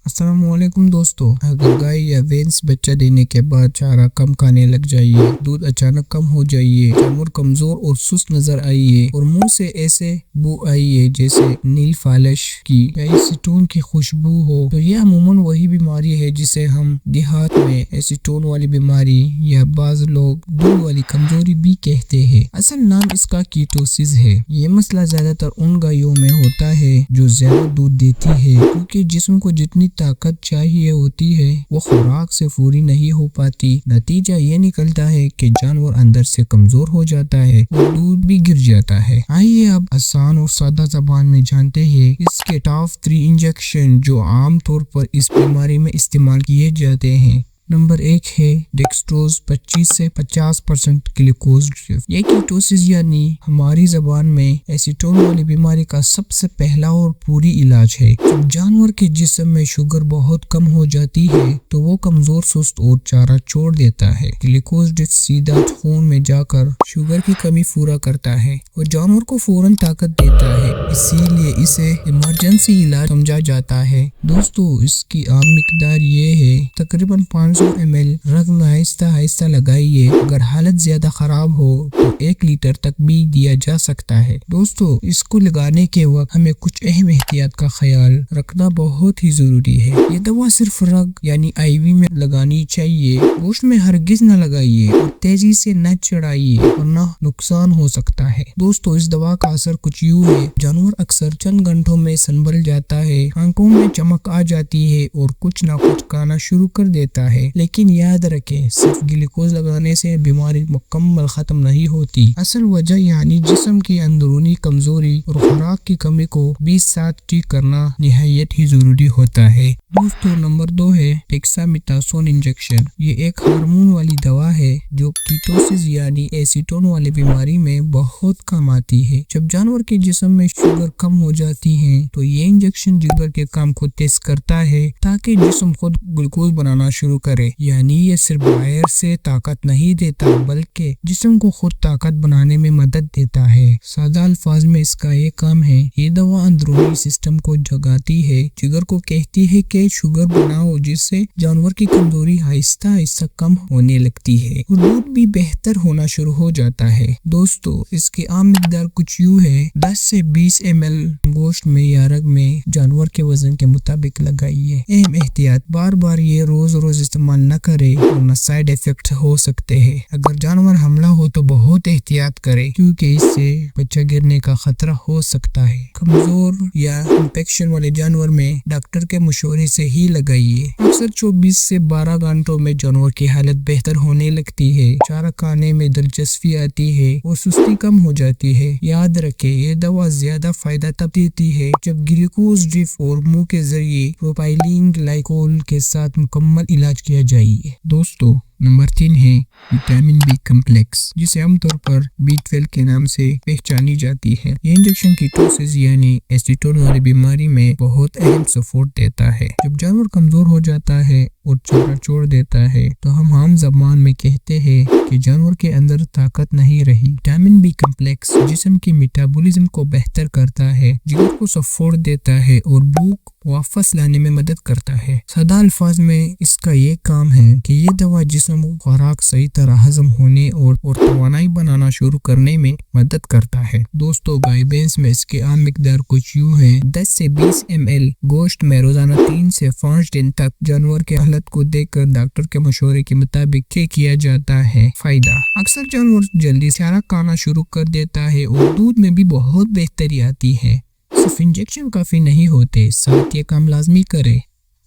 السلام علیکم دوستو، اگر گائے یا وینس بچہ دینے کے بعد چارہ کم کھانے لگ جائیے، دودھ اچانک کم ہو جائیے، جانور کمزور اور سست نظر آئیے اور منہ سے ایسے بو آئیے جیسے نیل فالش کی یا ایسیٹون کی خوشبو ہو، تو یہ عموماً وہی بیماری ہے جسے ہم دیہات میں ایسیٹون والی بیماری یا بعض لوگ دودھ والی کمزوری بھی کہتے ہیں۔ اصل نام اس کا کیٹوسس ہے۔ یہ مسئلہ زیادہ تر ان گایوں میں ہوتا ہے جو زیادہ دودھ دیتی ہے، کیونکہ جسم کو جتنی طاقت چاہیے ہوتی ہے وہ خوراک سے پوری نہیں ہو پاتی۔ نتیجہ یہ نکلتا ہے کہ جانور اندر سے کمزور ہو جاتا ہے اور دودھ بھی گر جاتا ہے۔ آئیے اب آسان اور سادہ زبان میں جانتے ہیں اس کے ٹاپ 3 انجیکشن جو عام طور پر اس بیماری میں استعمال کیے جاتے ہیں۔ نمبر 1 ہے ڈیکسٹروز 25 سے 50% گلوکوز ڈرپ۔ یہ کیٹوسس یعنی ہماری زبان میں ایسیٹون والی بیماری کا سب سے پہلا اور پوری علاج ہے۔ جب جانور کے جسم میں شوگر بہت کم ہو جاتی ہے تو وہ کمزور، سست اور چارہ چھوڑ دیتا ہے۔ گلوکوز ڈرپ سیدھا خون میں جا کر شوگر کی کمی پورا کرتا ہے اور جانور کو فوراً طاقت دیتا ہے، اسی لیے اسے ایمرجنسی علاج سمجھا جاتا ہے۔ دوستو، اس کی عام مقدار یہ ہے تقریباً 500 ml۔ رقم آہستہ آہستہ لگائیے، اگر حالت زیادہ خراب ہو تو 1 لیٹر تک بھی دیا جا سکتا ہے۔ دوستو، اس کو لگانے کے وقت ہمیں کچھ اہم احتیاط کا خیال رکھنا بہت ہی ضروری ہے۔ یہ دوا صرف رگ یعنی IV میں لگانی چاہیے، گوشت میں ہرگز نہ لگائیے اور تیزی سے نہ چڑھائیے ورنہ نقصان ہو سکتا ہے۔ دوستو، اس دوا کا اثر کچھ یوں ہے، جانور اکثر چند گھنٹوں میں سنبھل جاتا ہے، آنکھوں میں چمک آ جاتی ہے اور کچھ نہ کچھ کھانا شروع کر دیتا ہے۔ لیکن یاد رکھیں، صرف گلوکوز لگانے سے بیماری مکمل ختم نہیں ہوتی۔ اصل وجہ یعنی جسم کی اندرونی کمزوری اور خوراک کی کمی کو بھی ساتھ ٹھیک کرنا نہایت ہی ضروری ہوتا ہے۔ دوستو، نمبر 2 ہے ڈیکسامیتھاسون انجیکشن۔ یہ ایک ہارمون والی دوا ہے جو کیٹوسس یعنی ایسیٹون والی بیماری میں بہت کام آتی ہے۔ جب جانور کے جسم میں شوگر کم ہو جاتی ہے تو یہ انجیکشن جگر کے کام کو تیز کرتا ہے تاکہ جسم خود گلوکوز بنانا شروع کرے۔ یعنی یہ صرف باہر سے طاقت نہیں دیتا بلکہ جسم کو خود طاقت بنانے میں مدد دیتا ہے۔ سادہ الفاظ میں اس کا یہ کام ہے، یہ دوا اندرونی سسٹم کو جگاتی ہے، جگر کو کہتی ہے کہ شوگر بناؤ، جس سے جانور کی کمزوری آہستہ آہستہ کم ہونے لگتی ہے اور دودھ بھی بہتر ہونا شروع ہو جاتا ہے۔ دوستو، اس کی عام مقدار کچھ یوں ہے، 10 سے 20 ml گوشت میں یا رگ میں جانور کے وزن کے مطابق لگائیے۔ اہم احتیاط، بار بار یہ روز استعمال نہ کرے ورنہ سائیڈ ایفیکٹ ہو سکتے ہیں۔ اگر جانور حاملہ ہو تو بہت احتیاط کرے کیونکہ اس سے بچہ گرنے کا خطرہ ہو سکتا ہے۔ کمزور یا انفیکشن والے جانور میں ڈاکٹر کے مشورے سے ہی لگائیے۔ اکثر 24 سے 12 گھنٹوں میں جانور کی حالت بہتر ہونے لگتی ہے، چارہ کھانے میں دلچسپی آتی ہے اور سستی کم ہو جاتی ہے۔ یاد رکھیں، یہ دوا زیادہ فائدہ تب دیتی ہے جب گلوکوز ڈرپ اور منہ کے ذریعے پروپائلین گلائکول کے ساتھ مکمل علاج کیا جائے۔ دوستو، نمبر 3 ہے وٹامن B کمپلیکس، جسے عام طور پر B12 کے نام سے پہچانی جاتی ہے۔ یہ انجیکشن کیٹوسس یعنی ایسیٹون والی بیماری میں بہت اہم سپورٹ دیتا ہے۔ جب جانور کمزور ہو جاتا ہے اور چارہ چھوڑ دیتا ہے تو ہم عام زبان میں کہتے ہیں کہ جانور کے اندر طاقت نہیں رہی۔ وٹامن B کمپلیکس جسم کی میٹابولزم کو بہتر کرتا ہے، جگر کو سپورٹ دیتا ہے اور بھوک واپس لانے میں مدد کرتا ہے۔ سادہ الفاظ میں اس کا یہ کام ہے کہ یہ دوا جسم کو خوراک صحیح طرح ہضم ہونے اور توانائی بنانا شروع کرنے میں مدد کرتا ہے۔ دوستو، گائے بھینس میں اس کی عام مقدار کچھ یوں ہے، 10 سے 20 ml گوشت میں روزانہ 3 سے 5 دن تک۔ جانور کے حالت کو دیکھ کر ڈاکٹر کے مشورے کے مطابق کیا جاتا ہے۔ فائدہ، اکثر جانور جلدی چارہ کھانا شروع کر دیتا ہے اور دودھ میں بھی بہت بہتری آتی ہے۔ صرف انجیکشن کافی نہیں ہوتے، ساتھ یہ کام لازمی کرے۔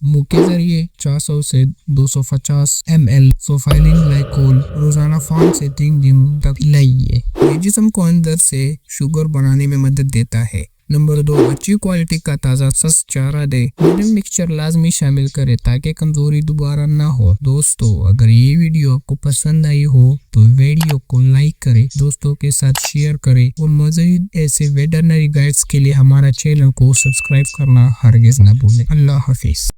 منہ کے ذریعے 400 سے 250 ml پروپائلین گلائکول روزانہ 5 سے 3 دن تک لائیے۔ یہ جسم کو اندر سے شوگر بنانے میں مدد دیتا ہے۔ نمبر 2، اچھی کوالٹی کا تازہ سست چارہ دے۔ میڈیم مکسچر لازمی شامل کرے تاکہ کمزوری دوبارہ نہ ہو۔ دوستو، اگر یہ ویڈیو آپ کو پسند آئی ہو تو ویڈیو کو لائک کرے، دوستوں کے ساتھ شیئر کرے اور مزید ایسے ویٹرنری گائیڈز کے لیے ہمارا چینل کو سبسکرائب کرنا ہرگز نہ بھولیں۔ اللہ حافظ۔